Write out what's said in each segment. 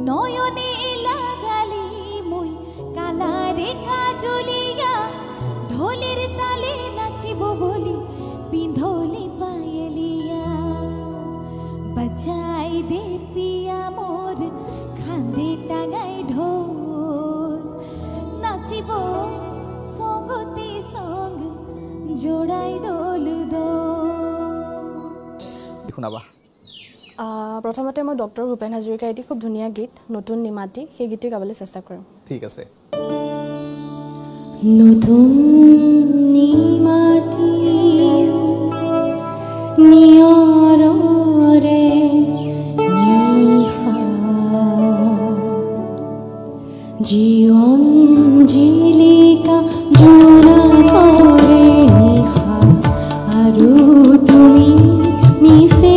নয়নে লাগালি মই কালারে কাজলিয়া ঢোলের তালে নাচিব বলি পিন্ধলি পায়েলিয়া বাজাই দে পিয়া মোর খান্দে টাঙাই ঢোল নাচিব সঙ্গতি সঙ্গ জোড়াই দোল শুনাবা প্ৰথমতে মই ডক্টৰ ভূপেন হাজৰিকাৰ এটি খুব ধুনীয়া গীত নতুন নিমাতি সেই গীতটি গাবলৈ চেষ্টা কৰিম ঠিক আছে নতুন নিমাতি নিয়ৰৰে নিশা জীৱন জিলিকা জোনা কৰে নিশা আৰু তুমি নিচে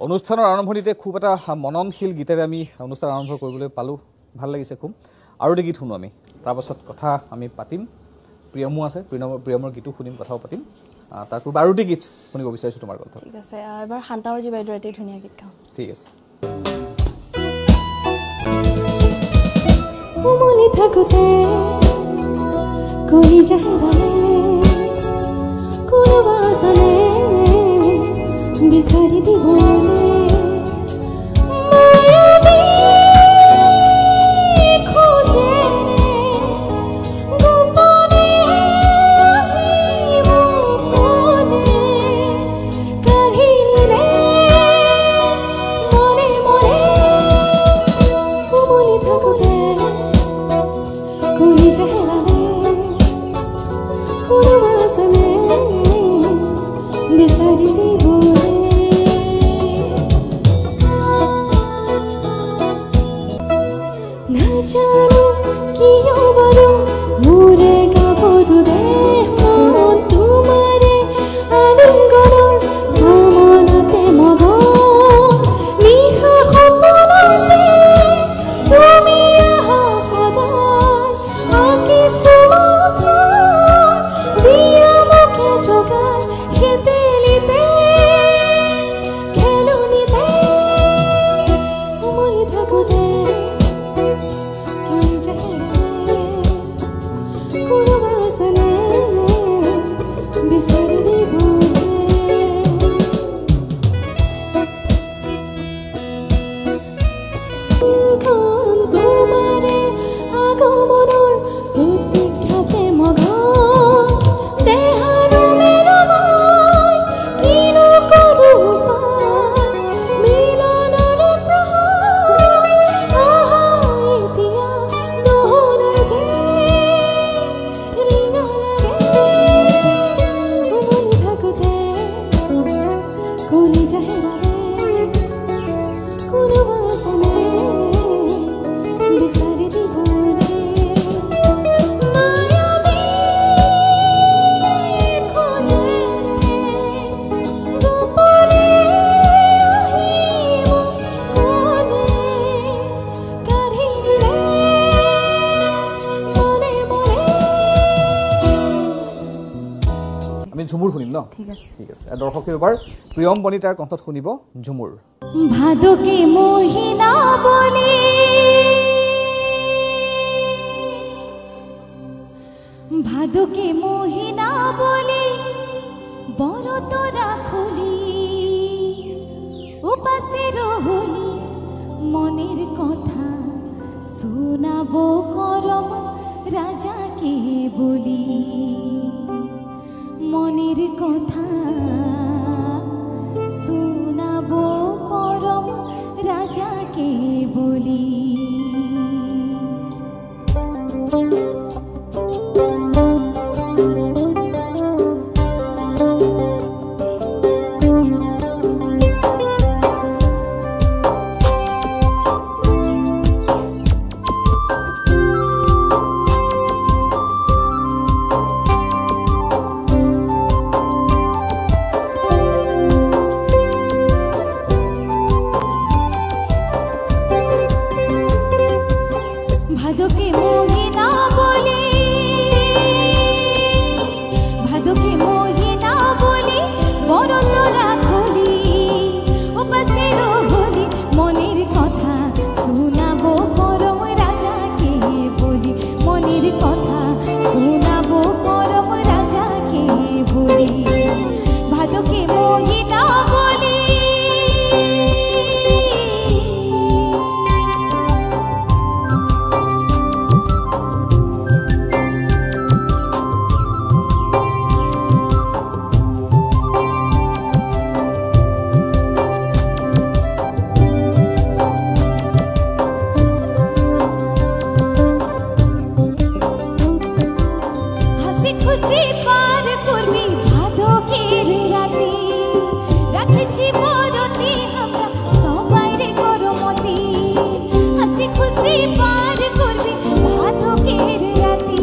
অনুষ্ঠানৰ আৰম্ভণিতে খুব এটা মননশীল গীতেৰে আমি অনুষ্ঠান আৰম্ভ কৰিবলৈ পালোঁ ভাল লাগিছে খুব আৰু এটা গীত শুনো আমি তাৰপাছত কথা আমি পাতিম প্ৰিয়মো আছে প্ৰিয়মৰ গীতো শুনিম কথাও পাতিম তাৰ পূৰ্বে আৰু এটা গীত শুনিব বিচাৰিছোঁ তোমাৰ কথা ঠিক আছে এবাৰ শান্তাৱজী বাইদেউৰ এটি ধুনীয়া গীত গাওঁ ঠিক আছে উমলি থাকোতে কলি যাহিদালে কোনোবা আছানে বিচাৰি দিবলে বিচাৰি দিব ঝুমুৰ শুনিম ন ঠিক আছে ঠিক আছে দৰ্শকে এবাৰ প্ৰিয়ম বনিতাৰ কণ্ঠত শুনিব ঝুমুৰ ভাদকে মহিনা বলি ভাদকে মহিনা বলি বরত রাখলি উপাসে রহলি মনের কথা শোনাবো করম রাজাকে বলি মনের কথা শোনাবো করম রাজাকে বলি ভাদকে মহিনা বলি ভাদকে মহিনা বলি বরত রাখলি উপাসে রহলি মনের কথা শোনাবো পরম রাজাকে বলি মনের কথা শোনাবো পরম রাজাকে বলি ভাদকে মহিনা বলি হাসি খুশি পার করবি ভাদকের রাতি রাখছি বরতি আমরা সবাই রে করমতি হাসি খুশি পার করবি ভাদকের রাতি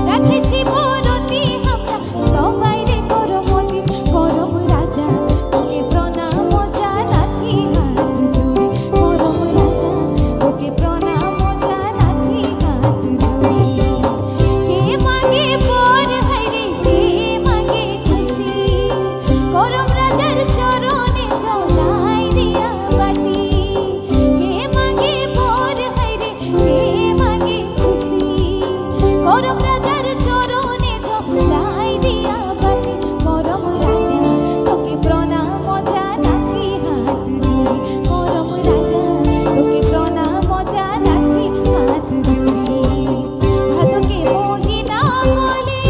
রাখছি বরতি আমরা সবাই রে করমতি করম রাজা তোকে প্রণাম জানাতি হাত জোড়ি করম রাজা তোকে প্রণাম জানাতি হাত জোড়ি কে মাগে পর হাইরে কে মাগে খুশি করম রাজার চরণে জ্বলাই দিয়া বাতি কে মাগে পর হাইরে কে মাগে খুশি করম রাজার চরণে জ্বলাই দিয়া বাতি করম রাজা তোকে প্রণাম জানাতি হাত জোড়ি করম রাজা তোকে প্রণাম জানাতি হাত জোড়ি ভাদকে মহিনা বলি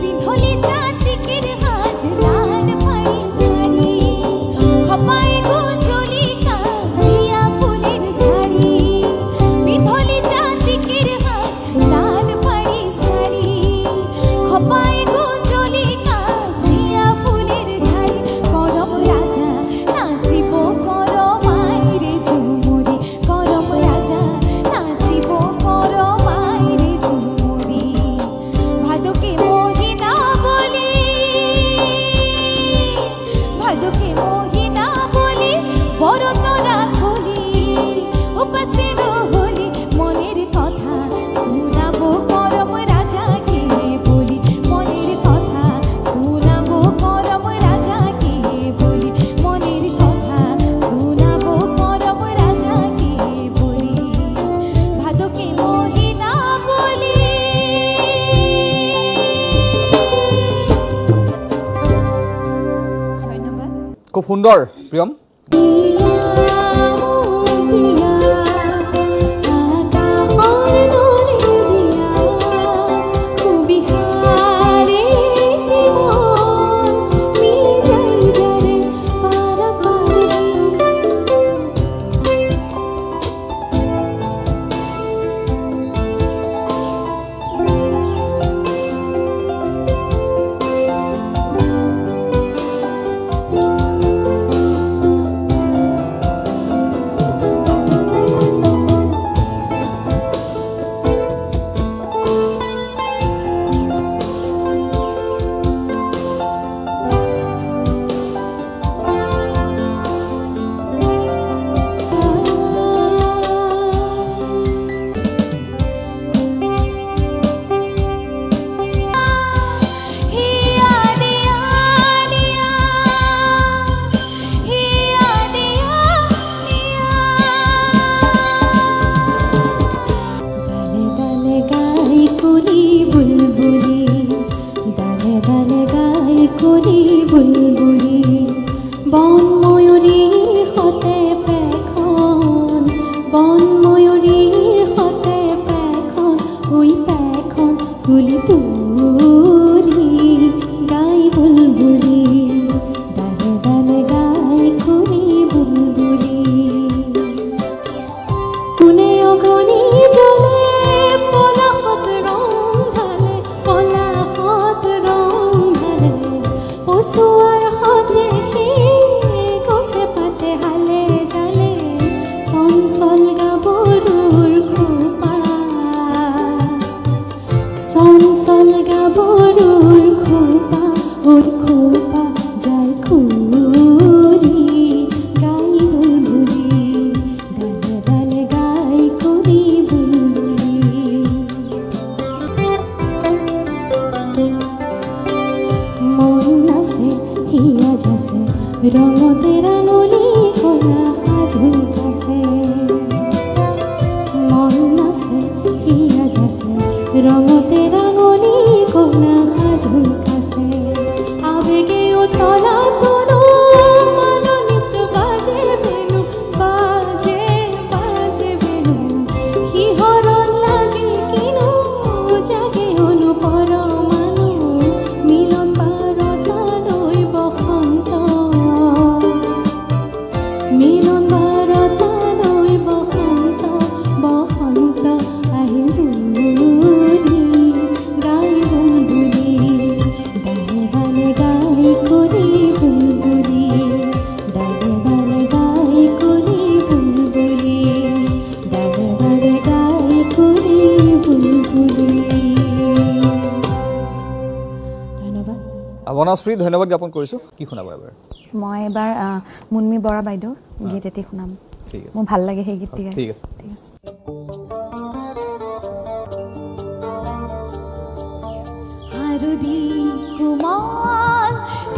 পিন্ধলি জাতিকের হাজ লাল ফাড়ি শাড়ি খপায় গুঞ্জলি কাশিয়া ফুলের ঝাড়ি পিন্ধলি জাতিকের হাজ লাল ফাড়ি শাড়ি খপায় গুঞ্জলি কাশিয়া ফুলের ঝাড়ি করম রাজা নাচিব করমাইরে ঝুমুরি করম রাজা নাচিব করমাইরে ঝুমুরি ভাদকে মহিনা বলি ভাদকে মহিনা বলি বরত রাখলি উপাসে রহলি মনের কথা শোনাবো করম রাজাকে বলি মনের কথা শোনাবো করম রাজাকে বলি মনের কথা শোনাবো করম রাজাকে বলি ভাদকে মহিনা বলি ধন্যবাদ খুব সুন্দৰ প্ৰিয়ম পিয়া পিয়া আকাশৰ দৰে দিয়া খুবি হালে মন মিলি যাই যাৰে পাৰা পাৰি ওৰ খোপা যায় খুৰি গাই বুলবুলি ডালে ডালে গাই কৰি বুলবুলি মন নাচে হিয়া যাচে ৰঙতে ৰাঙলী কলা সাজুল কাছে মন নাচে হিয়া যাচে ৰঙতে ৰাঙলী কলা সাজুল কাছে আবেগে উতলা তনু মাননিত বাজে বেনু বাজে বাজে বেনু শিহৰণ লাগে কিনো জাগে অনুপৰ মানু মিলন বাৰতালৈ বসন্ত মিলন বাৰতালৈ বসন্ত বসন্ত আহিম বুলবুলি গাই বুলবুলি ডালে ডালে গাই কৰি বুলবুলি ডালে ডালে গাই কৰি বুলবুলি ডালে ডালে গাই কৰি বুলবুলি ধন্যবাদ বনশ্ৰী ধন্যবাদ জ্ঞাপন কৰিছোঁ কি শুনাব এবাৰ মই এবাৰ মুনমি বৰা বাইদেউৰ গীত এটি শুনাম ঠিক আছে মোৰ ভাল লাগে সেই গীতটি গাই ঠিক আছে ঠিক আছে হারদি কুমার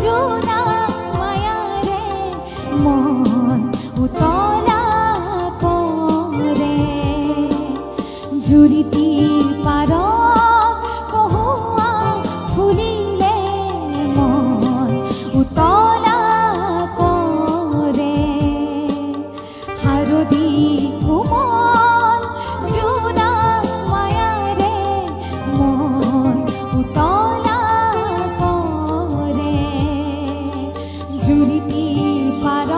জোনা মায়ারে মন উতলা করে জুরিতি পার কহুয়া ফুলিলে মন উতলা করে হারদি কুমার জোনা মায়ারে মন উতলা করে জুরিতি পার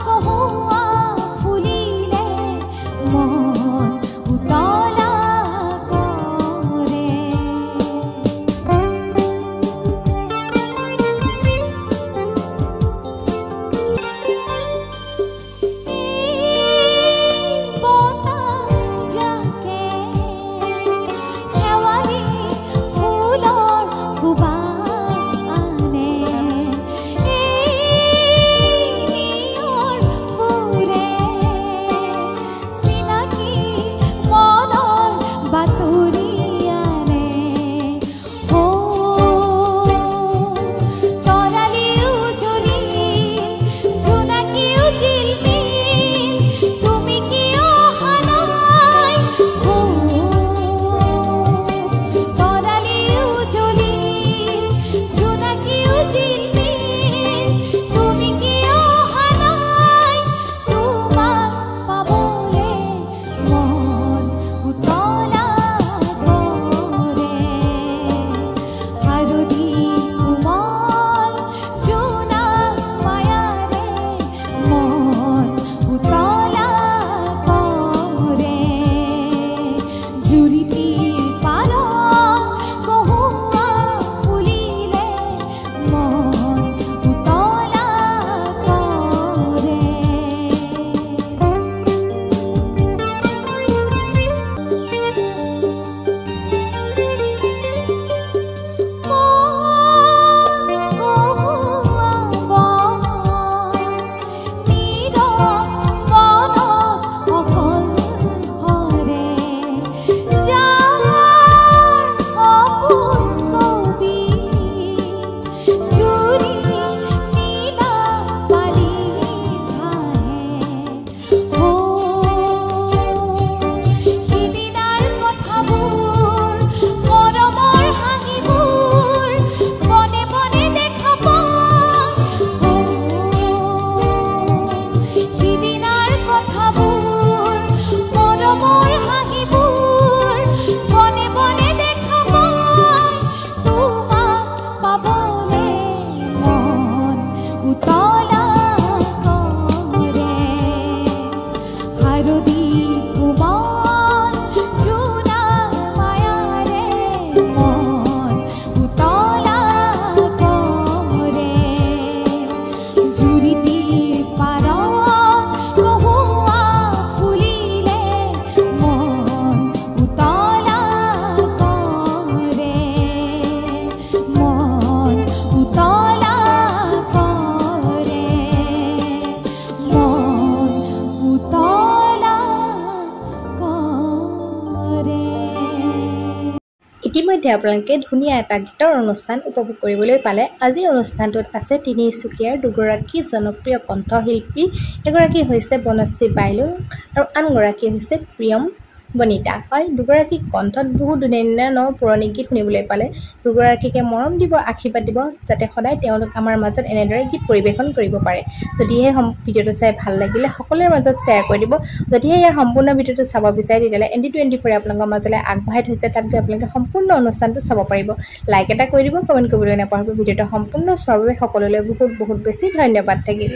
কহুয়া ফুলিলে মন উতলা ইতিমধ্যে আপোনালোকে ধুনীয়া এটা গীতৰ অনুষ্ঠান উপভোগ কৰিবলৈ পালে। আজি অনুষ্ঠানটোত আছে তিনিচুকীয়াৰ দুগৰাকী জনপ্ৰিয় কণ্ঠশিল্পী, এগৰাকী হৈছে বনশ্ৰী বাইলু আৰু আনগৰাকী হৈছে প্ৰিয়ম বনিতা। হয়, দুগৰাকী কণ্ঠত বহুত ধুনীয়া ন পুৰণি গীত শুনিবলৈ পালে। দুগৰাকীকে মৰম দিব, আশীৰ্বাদ দিব, যাতে সদায় তেওঁলোক আমাৰ মাজত এনেদৰে গীত পৰিৱেশন কৰিব পাৰে। যদিহে ভিডিঅ'টো চাই ভাল লাগিলে সকলোৰে মাজত শ্বেয়াৰ কৰি দিব। যদিহে ইয়াৰ সম্পূৰ্ণ ভিডিঅ'টো চাব বিচাৰে তেতিয়াহ'লে ND24 আপোনালোকৰ মাজলৈ আগবঢ়াই থৈছে, তাত গৈ আপোনালোকে সম্পূৰ্ণ অনুষ্ঠানটো চাব পাৰিব। লাইক এটা কৰি দিব, কমেণ্ট কৰিবলৈ নাপাহৰিব। ভিডিঅ'টো সম্পূৰ্ণ চোৱাৰ বাবে সকলোলৈ বহুত বহুত বেছি ধন্যবাদ থাকিল।